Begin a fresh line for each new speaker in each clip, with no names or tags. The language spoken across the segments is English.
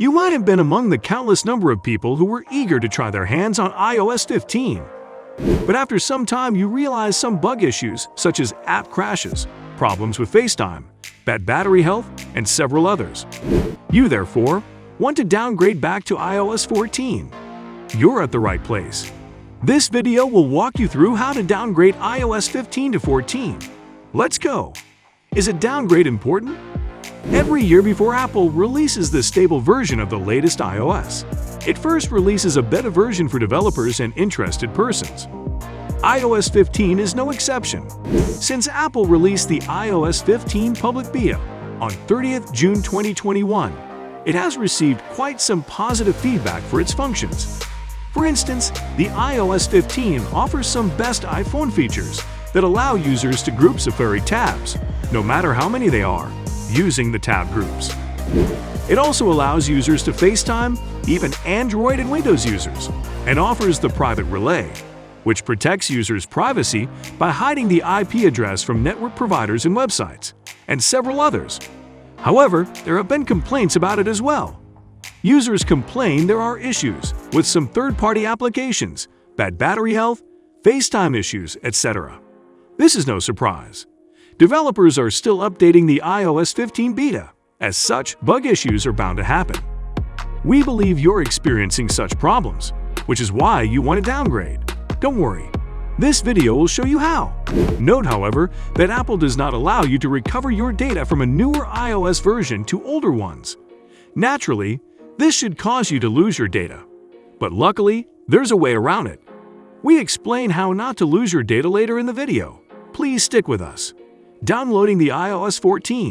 You might have been among the countless number of people who were eager to try their hands on iOS 15. But after some time, you realize some bug issues, such as app crashes, problems with FaceTime, bad battery health, and several others. You, therefore, want to downgrade back to iOS 14. You're at the right place. This video will walk you through how to downgrade iOS 15 to 14. Let's go! Is a downgrade important? Every year before Apple releases the stable version of the latest iOS, it first releases a beta version for developers and interested persons. iOS 15 is no exception. Since Apple released the iOS 15 public beta on 30th June 2021, it has received quite some positive feedback for its functions. For instance, the iOS 15 offers some best iPhone features that allow users to group Safari tabs, no matter how many they are, using the tab groups. It also allows users to FaceTime even Android and Windows users, and offers the private relay, which protects users' privacy by hiding the IP address from network providers and websites, and several others. However, there have been complaints about it as well. Users complain there are issues with some third-party applications, bad battery health, FaceTime issues, etc. This is no surprise. Developers are still updating the iOS 15 beta. As such, bug issues are bound to happen. We believe you're experiencing such problems, which is why you want to downgrade. Don't worry, this video will show you how. Note, however, that Apple does not allow you to recover your data from a newer iOS version to older ones. Naturally, this should cause you to lose your data. But luckily, there's a way around it. We explain how not to lose your data later in the video. Please stick with us. Downloading the iOS 14.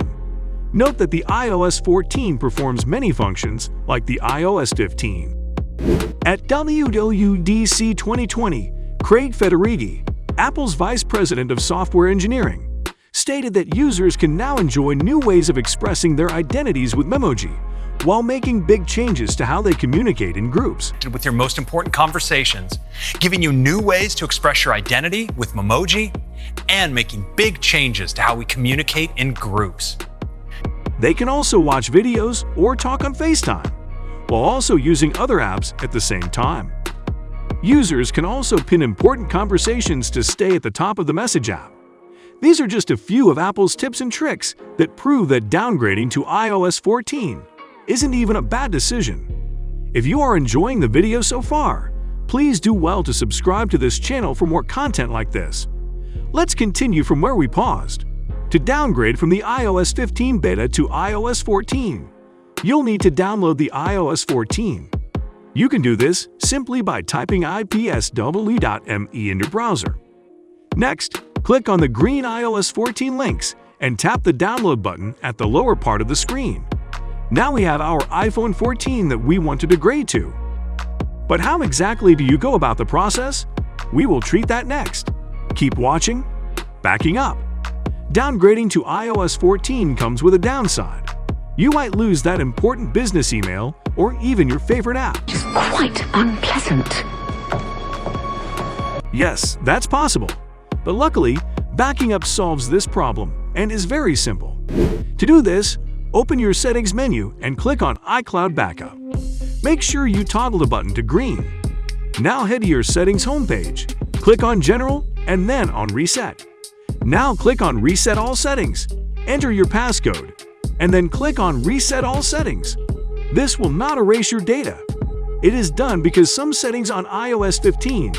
Note that the iOS 14 performs many functions like the iOS 15. At WWDC 2020, Craig Federighi, Apple's Vice President of Software Engineering, stated that users can now enjoy new ways of expressing their identities with Memoji, while making big changes to how they communicate in groups.
With your most important conversations, giving you new ways to express your identity with Memoji, and making big changes to how we communicate in groups.
They can also watch videos or talk on FaceTime, while also using other apps at the same time. Users can also pin important conversations to stay at the top of the Message app. These are just a few of Apple's tips and tricks that prove that downgrading to iOS 14 isn't even a bad decision. If you are enjoying the video so far, please do well to subscribe to this channel for more content like this. Let's continue from where we paused. To downgrade from the iOS 15 beta to iOS 14, you'll need to download the iOS 14. You can do this simply by typing ipsw.me in your browser. Next, click on the green iOS 14 links and tap the download button at the lower part of the screen. Now we have our iPhone 14 that we want to degrade to. But how exactly do you go about the process? We will treat that next. Keep watching. Backing up. Downgrading to iOS 14 comes with a downside. You might lose that important business email or even your favorite app.
It's quite unpleasant.
Yes, that's possible. But luckily, backing up solves this problem and is very simple. To do this, open your Settings menu and click on Icloud Backup. Make sure you toggle the button to green. Now head to your Settings homepage. Click on General and then on Reset. Now click on Reset All Settings. Enter your passcode and then click on Reset All Settings. This will not erase your data. It is done because some settings on iOS 15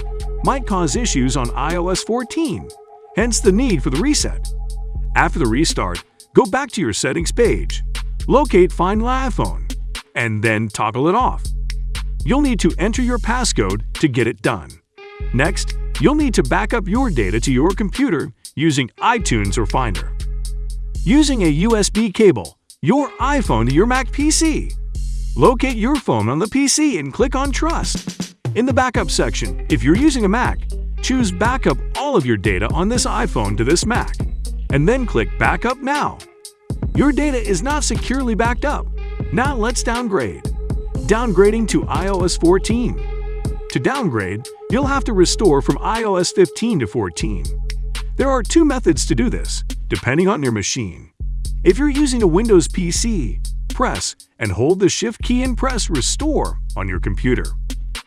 might cause issues on iOS 14, hence the need for the reset. After the restart, go back to your settings page, locate Find My iPhone, and then toggle it off. You'll need to enter your passcode to get it done. Next, you'll need to back up your data to your computer using iTunes or Finder. Using a USB cable, your iPhone to your Mac PC. Locate your phone on the PC and click on Trust. In the Backup section, if you're using a Mac, choose Backup all of your data on this iPhone to this Mac, and then click Backup Now. Your data is not securely backed up. Now let's downgrade. Downgrading to iOS 14. To downgrade, you'll have to restore from iOS 15 to 14. There are two methods to do this, depending on your machine. If you're using a Windows PC, press and hold the Shift key and press Restore on your computer.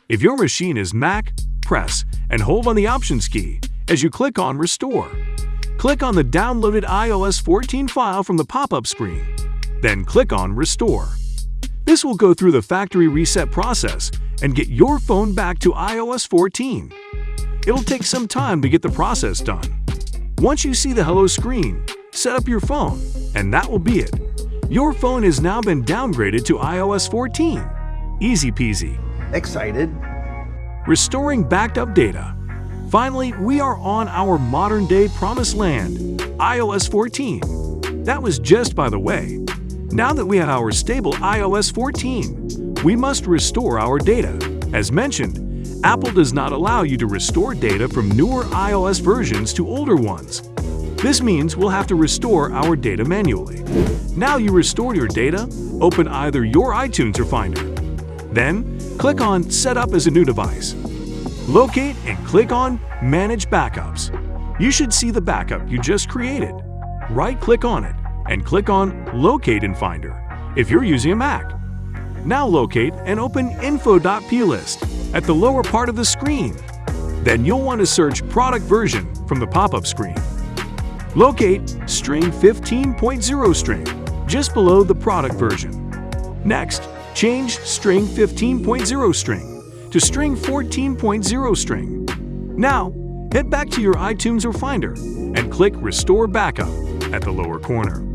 If your machine is Mac, press and hold on the Options key as you click on Restore. Click on the downloaded iOS 14 file from the pop-up screen. Then click on Restore. This will go through the factory reset process and get your phone back to iOS 14. It'll take some time to get the process done. Once you see the Hello screen, set up your phone, and that will be it. Your phone has now been downgraded to iOS 14. Easy peasy.
Excited.
Restoring backed up data. Finally, we are on our modern-day promised land, iOS 14. That was just by the way. Now that we have our stable iOS 14, we must restore our data. As mentioned, Apple does not allow you to restore data from newer iOS versions to older ones. This means we'll have to restore our data manually. Now you restored your data, open either your iTunes or Finder. Then, click on Set up as a new device. Locate and click on Manage Backups. You should see the backup you just created. Right-click on it and click on Locate in Finder if you're using a Mac. Now locate and open info.plist at the lower part of the screen. Then you'll want to search Product Version from the pop-up screen. Locate String 15.0 string just below the product version. Next, change String 15.0 string to String 14.0 string. Now, head back to your iTunes or Finder and click Restore Backup at the lower corner.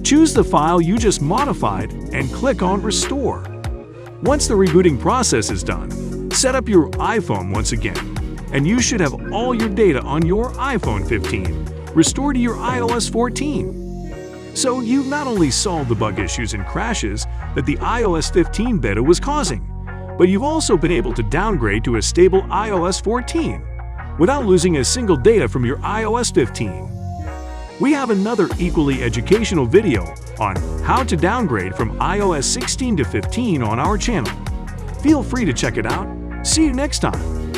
Choose the file you just modified and click on Restore. Once the rebooting process is done, set up your iPhone once again, and you should have all your data on your iPhone 15 restored to your iOS 14. So you've not only solved the bug issues and crashes that the iOS 15 beta was causing, but you've also been able to downgrade to a stable iOS 14 without losing a single data from your iOS 15. We have another equally educational video on how to downgrade from iOS 16 to 15 on our channel. Feel free to check it out. See you next time.